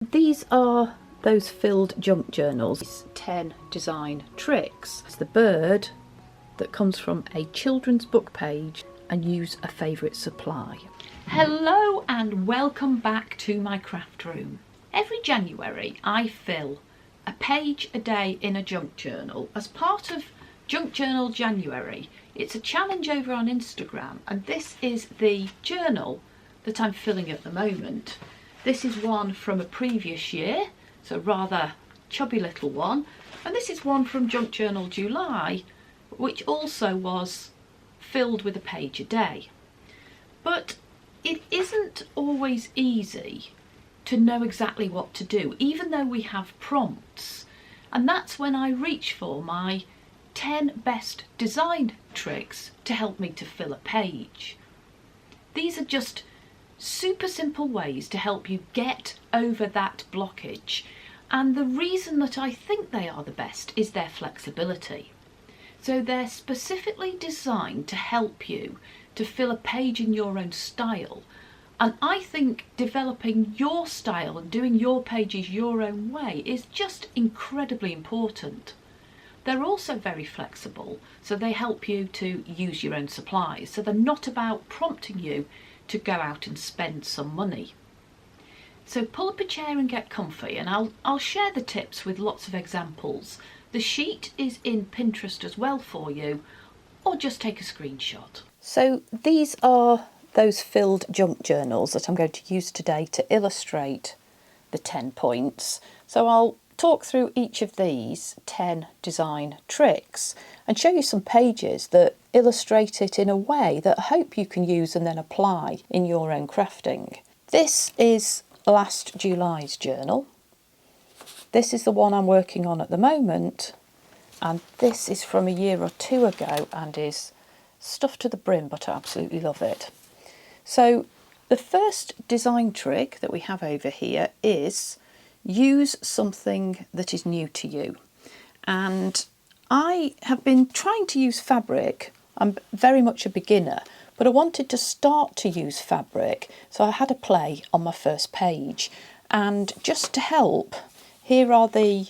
These are those filled junk journals. 10 design tricks. It's the bird that comes from a children's book page and use a favourite supply. Hello and welcome back to my craft room. Every January I fill a page a day in a junk journal as part of Junk Journal January. It's a challenge over on Instagram, and this is the journal that I'm filling at the moment. This is one from a previous year, so rather chubby little one, and this is one from Junk Journal July, which also was filled with a page a day. But it isn't always easy to know exactly what to do, even though we have prompts, and that's when I reach for my 10 best design tricks to help me to fill a page. These are just super simple ways to help you get over that blockage, and the reason that I think they are the best is their flexibility. So they're specifically designed to help you to fill a page in your own style, and I think developing your style and doing your pages your own way is just incredibly important. They're also very flexible, so they help you to use your own supplies, so they're not about prompting you to go out and spend some money. So pull up a chair and get comfy, and I'll share the tips with lots of examples. The sheet is in Pinterest as well for you, or just take a screenshot. So these are those filled junk journals that I'm going to use today to illustrate the 10 points. So I'll talk through each of these 10 design tricks and show you some pages that illustrate it in a way that I hope you can use and then apply in your own crafting. This is last July's journal. This is the one I'm working on at the moment, and this is from a year or two ago and is stuffed to the brim, but I absolutely love it. So the first design trick that we have over here is use something that is new to you. And I have been trying to use fabric. I'm very much a beginner, but I wanted to start to use fabric, so I had a play on my first page. And just to help, here are the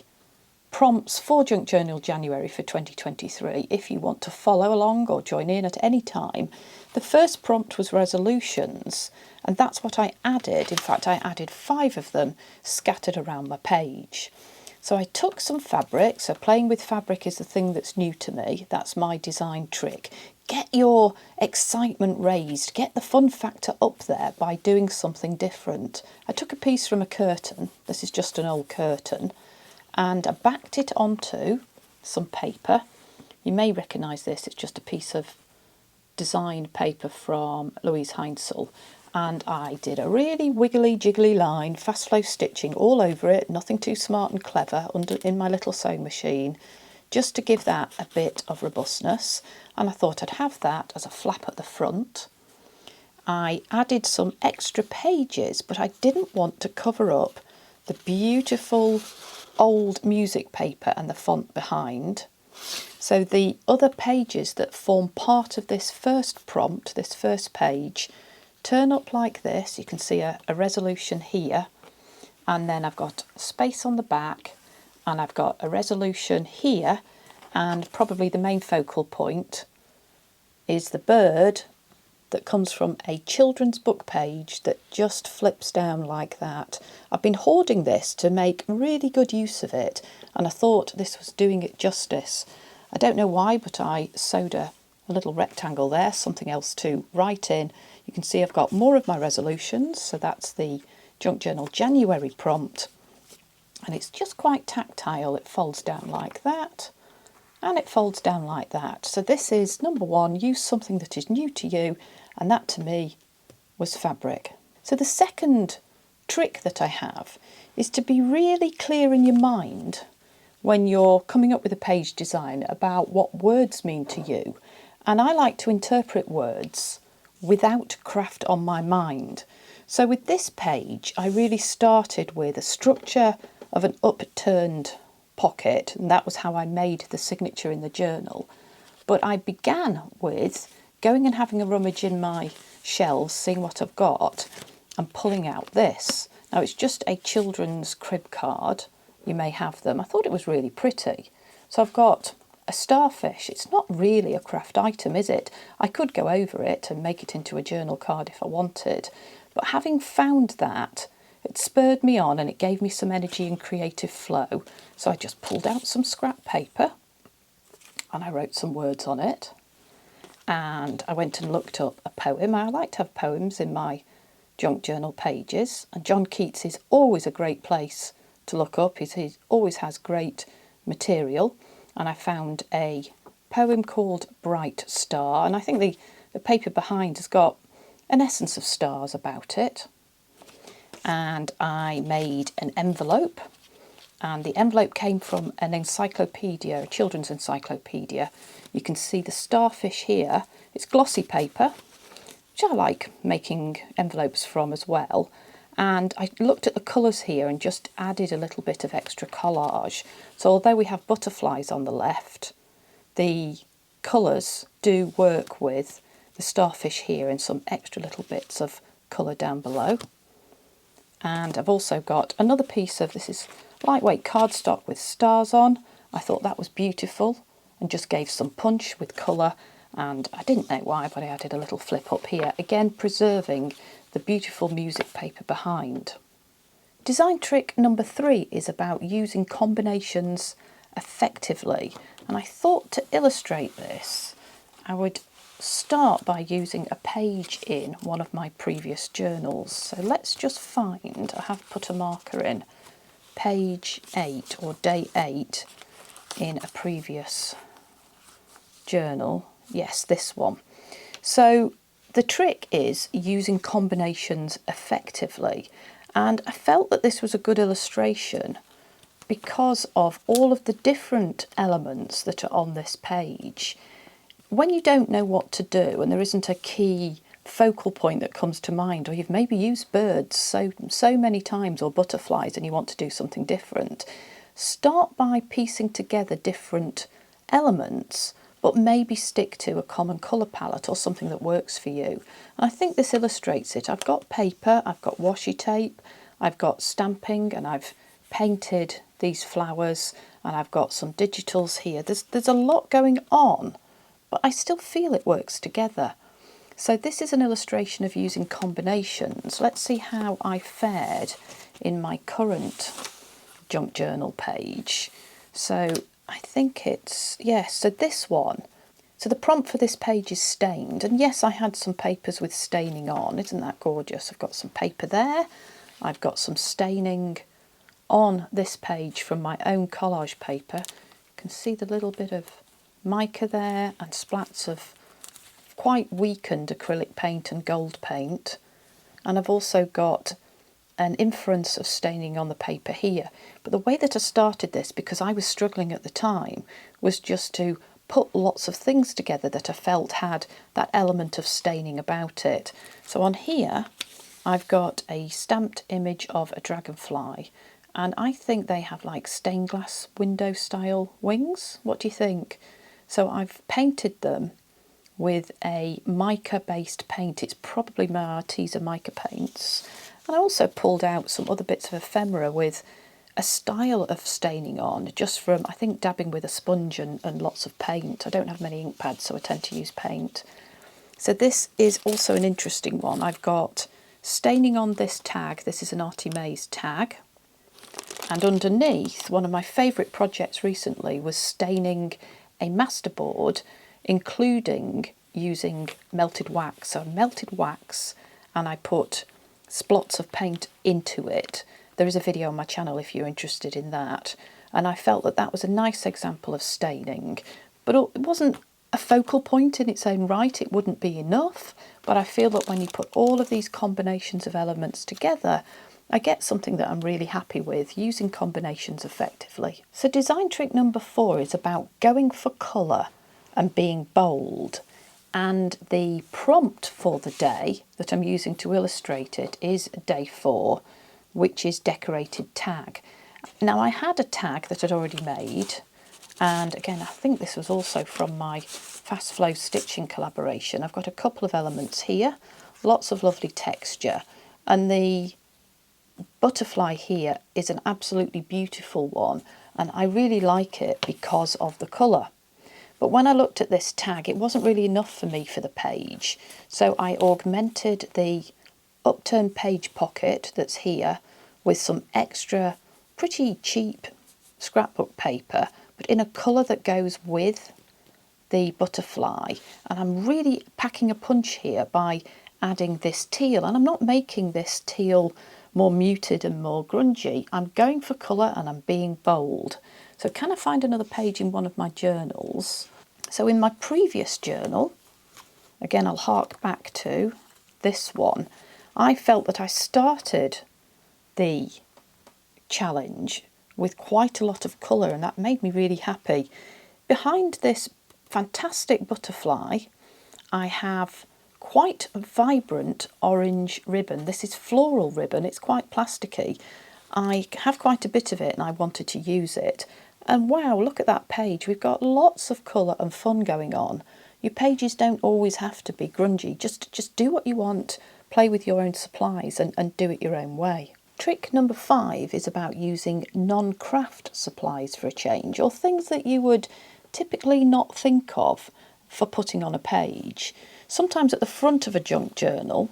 prompts for Junk Journal January for 2023 if you want to follow along or join in at any time. The first prompt was resolutions, and that's what I added. In fact, I added 5 of them scattered around my page. So I took some fabric, so playing with fabric is the thing that's new to me. That's my design trick. Get your excitement raised, get the fun factor up there by doing something different. I took a piece from a curtain, this is just an old curtain, and I backed it onto some paper. You may recognise this, it's just a piece of design paper from Louise Heinzel, and I did a really wiggly jiggly line, fast flow stitching all over it, nothing too smart and clever, in my little sewing machine, just to give that a bit of robustness. And I thought I'd have that as a flap at the front. I added some extra pages, but I didn't want to cover up the beautiful old music paper and the font behind. So the other pages that form part of this first prompt, this first page, turn up like this. You can see a resolution here, and then I've got space on the back, and I've got a resolution here, and probably the main focal point is the bird that comes from a children's book page that just flips down like that. I've been hoarding this to make really good use of it, and I thought this was doing it justice. I don't know why, but I sewed a little rectangle there, something else to write in. You can see I've got more of my resolutions, so that's the Junk Journal January prompt, and it's just quite tactile. It folds down like that, and it folds down like that. So this is number 1, use something that is new to you, and that to me was fabric. So the second trick that I have is to be really clear in your mind when you're coming up with a page design about what words mean to you. And I like to interpret words without craft on my mind. So with this page, I really started with a structure of an upturned pocket, and that was how I made the signature in the journal. But I began with going and having a rummage in my shelves, seeing what I've got, and pulling out this. Now it's just a children's crib card. You may have them. I thought it was really pretty. So I've got a starfish. It's not really a craft item, is it? I could go over it and make it into a journal card if I wanted. But having found that, it spurred me on and it gave me some energy and creative flow. So I just pulled out some scrap paper and I wrote some words on it. And I went and looked up a poem. I like to have poems in my junk journal pages. And John Keats is always a great place to look up. He always has great material. And I found a poem called Bright Star. And I think the paper behind has got an essence of stars about it. And I made an envelope. And the envelope came from an encyclopedia, a children's encyclopedia. You can see the starfish here. It's glossy paper, which I like making envelopes from as well. And I looked at the colours here and just added a little bit of extra collage. So although we have butterflies on the left, the colours do work with the starfish here and some extra little bits of colour down below. And I've also got another piece of, this is lightweight cardstock with stars on. I thought that was beautiful and just gave some punch with colour. And I didn't know why, but I added a little flip up here, again preserving the beautiful music paper behind. Design trick number 3 is about using combinations effectively. And I thought to illustrate this, I would start by using a page in one of my previous journals. So let's just find, I have put a marker in, page 8 or day 8 in a previous journal. Yes, this one. So the trick is using combinations effectively, and I felt that this was a good illustration because of all of the different elements that are on this page. When you don't know what to do and there isn't a key focal point that comes to mind, or you've maybe used birds so many times or butterflies and you want to do something different, start by piecing together different elements, but maybe stick to a common colour palette or something that works for you. And I think this illustrates it. I've got paper, I've got washi tape, I've got stamping, and I've painted these flowers, and I've got some digitals here. There's a lot going on, but I still feel it works together. So this is an illustration of using combinations. Let's see how I fared in my current junk journal page. So I think it's, yes, so this one. So the prompt for this page is stained. And yes, I had some papers with staining on. Isn't that gorgeous? I've got some paper there. I've got some staining on this page from my own collage paper. You can see the little bit of mica there and splats of quite weakened acrylic paint and gold paint. And I've also got an inference of staining on the paper here. But the way that I started this, because I was struggling at the time, was just to put lots of things together that I felt had that element of staining about it. So on here I've got a stamped image of a dragonfly, and I think they have like stained glass window style wings. What do you think? So I've painted them with a mica based paint. It's probably my Artymaze mica paints. And I also pulled out some other bits of ephemera with a style of staining on, just from, I think, dabbing with a sponge and lots of paint. I don't have many ink pads, so I tend to use paint. So this is also an interesting one. I've got staining on this tag. This is an Artymaze tag. And underneath, one of my favourite projects recently was staining a masterboard, including using melted wax. So melted wax, and I put splots of paint into it. There is a video on my channel if you're interested in that. And I felt that that was a nice example of staining, but it wasn't a focal point in its own right. It wouldn't be enough, but I feel that when you put all of these combinations of elements together, I get something that I'm really happy with, using combinations effectively. So design trick number 4 is about going for colour and being bold. And the prompt for the day that I'm using to illustrate it is day 4, which is decorated tag. Now I had a tag that I'd already made, and again I think this was also from my Fast Flow Stitching collaboration. I've got a couple of elements here, lots of lovely texture, and the butterfly here is an absolutely beautiful one, and I really like it because of the colour. But when I looked at this tag, it wasn't really enough for me for the page, so I augmented the upturned page pocket that's here with some extra pretty cheap scrapbook paper, but in a colour that goes with the butterfly. And I'm really packing a punch here by adding this teal, and I'm not making this teal more muted and more grungy. I'm going for colour and I'm being bold. So can I find another page in one of my journals? So in my previous journal, again I'll hark back to this one, I felt that I started the challenge with quite a lot of colour, and that made me really happy. Behind this fantastic butterfly, I have quite a vibrant orange ribbon. This is floral ribbon, it's quite plasticky. I have quite a bit of it and I wanted to use it. And wow, look at that page. We've got lots of colour and fun going on. Your pages don't always have to be grungy. Just do what you want, play with your own supplies and do it your own way. Trick number 5 is about using non-craft supplies for a change, or things that you would typically not think of for putting on a page. Sometimes at the front of a junk journal,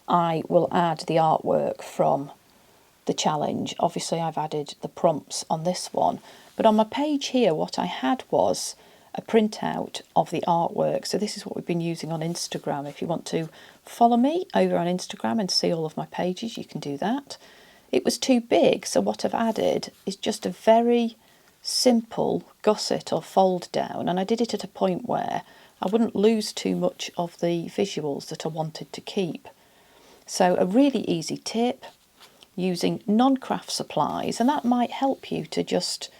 I will add the artwork from the challenge. Obviously I've added the prompts on this one, but on my page here what I had was a printout of the artwork. So this is what we've been using on Instagram. If you want to follow me over on Instagram and see all of my pages, you can do that. It was too big, so what I've added is just a very simple gusset or fold down, and I did it at a point where I wouldn't lose too much of the visuals that I wanted to keep. So a really easy tip, using non-craft supplies, and that might help you to just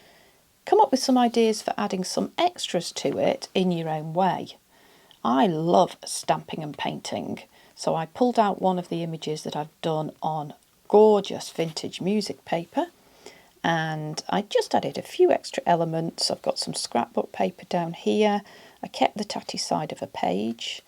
come up with some ideas for adding some extras to it in your own way. I love stamping and painting, so I pulled out one of the images that I've done on gorgeous vintage music paper, and I just added a few extra elements. I've got some scrapbook paper down here. I kept the tatty side of a page,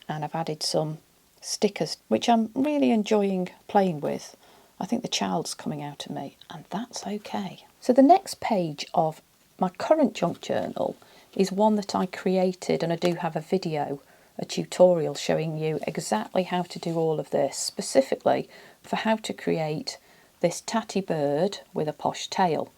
and I've added some stickers, which I'm really enjoying playing with. I think the child's coming out of me, and that's okay. So the next page of my current junk journal is one that I created, and I do have a video, a tutorial showing you exactly how to do all of this, specifically for how to create this tatty bird with a posh tail.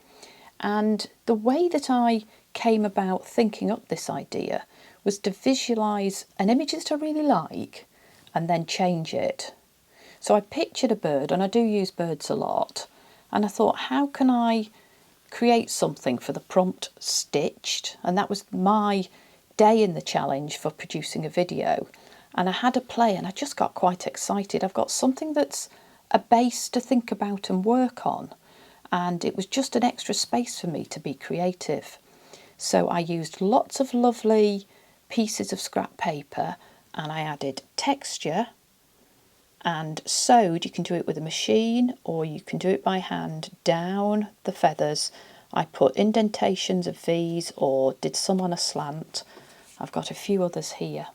And the way that I came about thinking up this idea was to visualise an image that I really like and then change it. So I pictured a bird, and I do use birds a lot, and I thought, how can I create something for the prompt stitched? And that was my day in the challenge for producing a video. And I had a play and I just got quite excited. I've got something that's a base to think about and work on, and it was just an extra space for me to be creative. So I used lots of lovely pieces of scrap paper, and I added texture and sewed. You can do it with a machine or you can do it by hand down the feathers. I put indentations of V's or did some on a slant. I've got a few others here.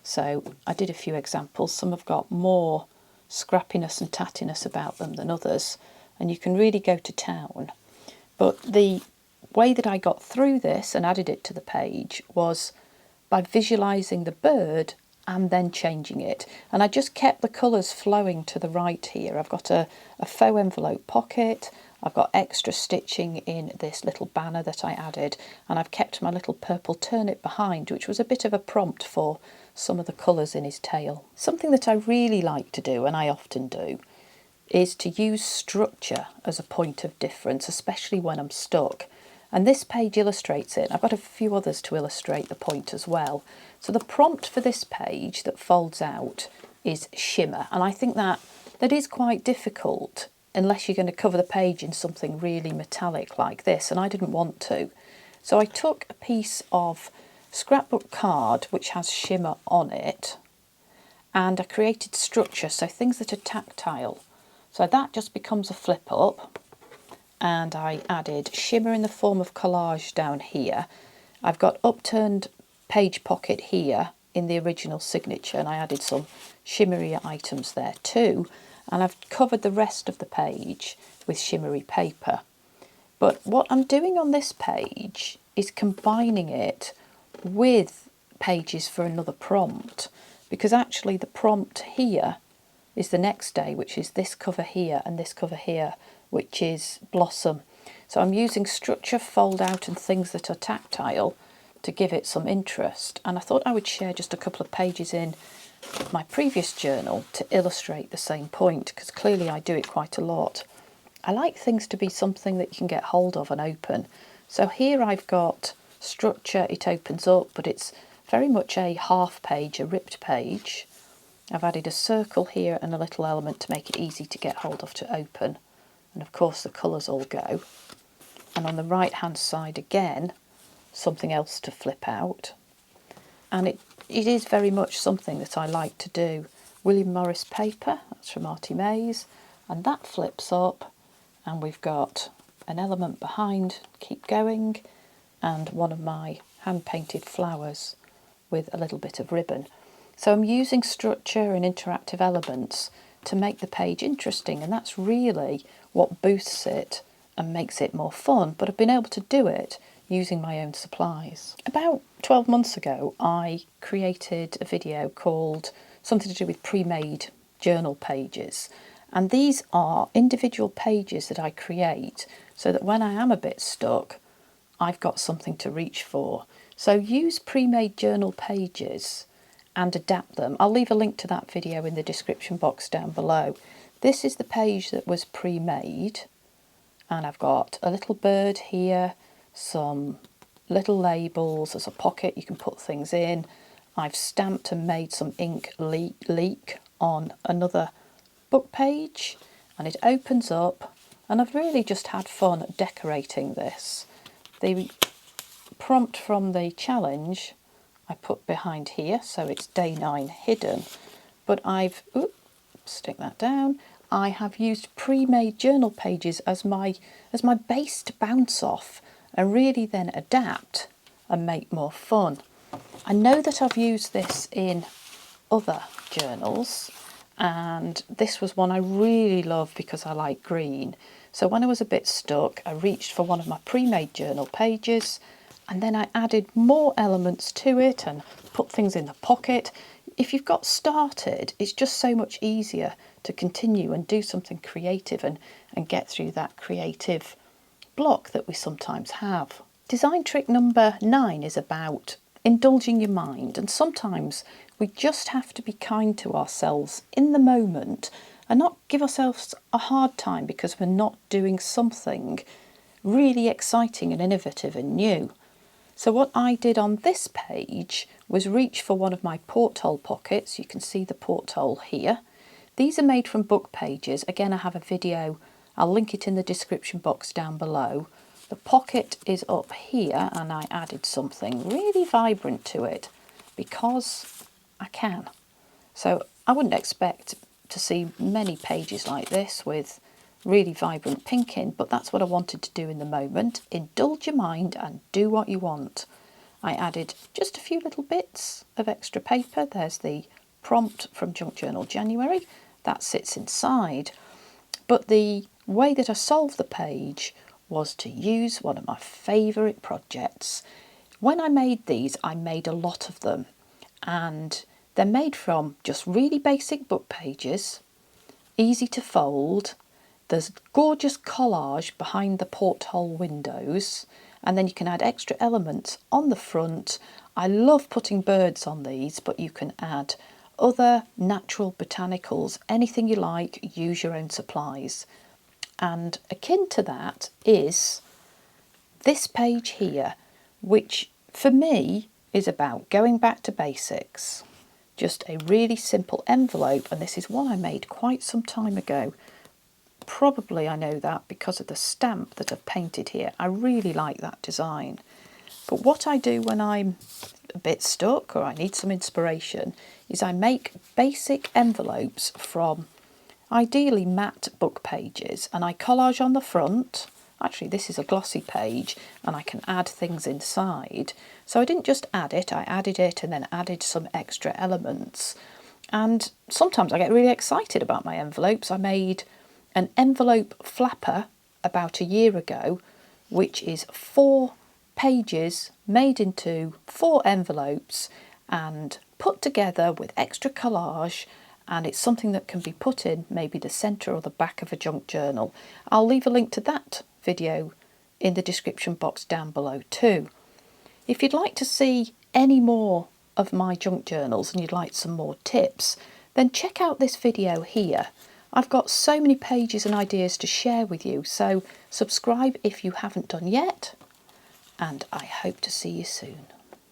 So I did a few examples. Some have got more scrappiness and tattiness about them than others, and you can really go to town. But the way that I got through this and added it to the page was by visualising the bird and then changing it. And I just kept the colours flowing to the right here. I've got a faux envelope pocket, I've got extra stitching in this little banner that I added, and I've kept my little purple turnip behind, which was a bit of a prompt for some of the colours in his tail. Something that I really like to do, and I often do, is to use structure as a point of difference, especially when I'm stuck. And this page illustrates it. I've got a few others to illustrate the point as well. So the prompt for this page that folds out is shimmer, and I think that is quite difficult unless you're going to cover the page in something really metallic like this, and I didn't want to. So I took a piece of scrapbook card which has shimmer on it, and I created structure, so things that are tactile. So that just becomes a flip up, and I added shimmer in the form of collage down here. I've got upturned page pocket here in the original signature, and I added some shimmery items there too. and I've covered the rest of the page with shimmery paper. But what I'm doing on this page is combining it with pages for another prompt, because actually the prompt here is the next day, which is this cover here and this cover here, which is Blossom. So I'm using structure, fold out and things that are tactile to give it some interest. And I thought I would share just a couple of pages in my previous journal to illustrate the same point, because clearly I do it quite a lot. I like things to be something that you can get hold of and open. So here I've got structure, it opens up, but it's very much a half page, a ripped page. I've added a circle here and a little element to make it easy to get hold of to open. And of course the colours all go. And on the right hand side again, something else to flip out. And it is very much something that I like to do. William Morris paper, that's from Artymaze, and that flips up and we've got an element behind, keep going, and one of my hand painted flowers with a little bit of ribbon. So I'm using structure and interactive elements to make the page interesting, and that's really what boosts it and makes it more fun, but I've been able to do it using my own supplies. About 12 months ago I created a video called something to do with pre-made journal pages, and these are individual pages that I create so that when I am a bit stuck I've got something to reach for. So use pre-made journal pages and adapt them. I'll leave a link to that video in the description box down below. This is the page that was pre-made, and I've got a little bird here, some little labels, there's a pocket you can put things in. I've stamped and made some ink leak on another book page, and it opens up, and I've really just had fun decorating this. The prompt from the challenge I put behind here, so it's day 9 hidden, but I've, stick that down, I have used pre-made journal pages as my base to bounce off and really then adapt and make more fun. I know that I've used this in other journals, and this was one I really love because I like green. So when I was a bit stuck, I reached for one of my pre-made journal pages, and then I added more elements to it and put things in the pocket. If you've got started, it's just so much easier to continue and do something creative and get through that creative block that we sometimes have. Design trick number 9 is about indulging your mind, and sometimes we just have to be kind to ourselves in the moment and not give ourselves a hard time because we're not doing something really exciting and innovative and new. So what I did on this page was reach for one of my porthole pockets. You can see the porthole here. These are made from book pages. Again, I have a video, I'll link it in the description box down below. The pocket is up here, and I added something really vibrant to it because I can. So I wouldn't expect to see many pages like this with really vibrant pink in, but that's what I wanted to do in the moment. Indulge your mind and do what you want. I added just a few little bits of extra paper. There's the prompt from Junk Journal January. That sits inside. But the way that I solved the page was to use one of my favourite projects. When I made these, I made a lot of them, and they're made from just really basic book pages, easy to fold. There's gorgeous collage behind the porthole windows, and then you can add extra elements on the front. I love putting birds on these, but you can add other natural botanicals, anything you like, use your own supplies. And akin to that is this page here, which for me is about going back to basics. Just a really simple envelope, and this is one I made quite some time ago. Probably I know that because of the stamp that I've painted here. I really like that design. But what I do when I'm a bit stuck or I need some inspiration is I make basic envelopes from ideally matte book pages, and I collage on the front. Actually, this is a glossy page and I can add things inside. So I didn't just add it, I added it and then added some extra elements. And sometimes I get really excited about my envelopes. I made an envelope flapper about a year ago, which is 4 pages made into 4 envelopes and put together with extra collage, and it's something that can be put in maybe the centre or the back of a junk journal. I'll leave a link to that video in the description box down below too. If you'd like to see any more of my junk journals and you'd like some more tips, then check out this video here. I've got so many pages and ideas to share with you, so subscribe if you haven't done yet, and I hope to see you soon.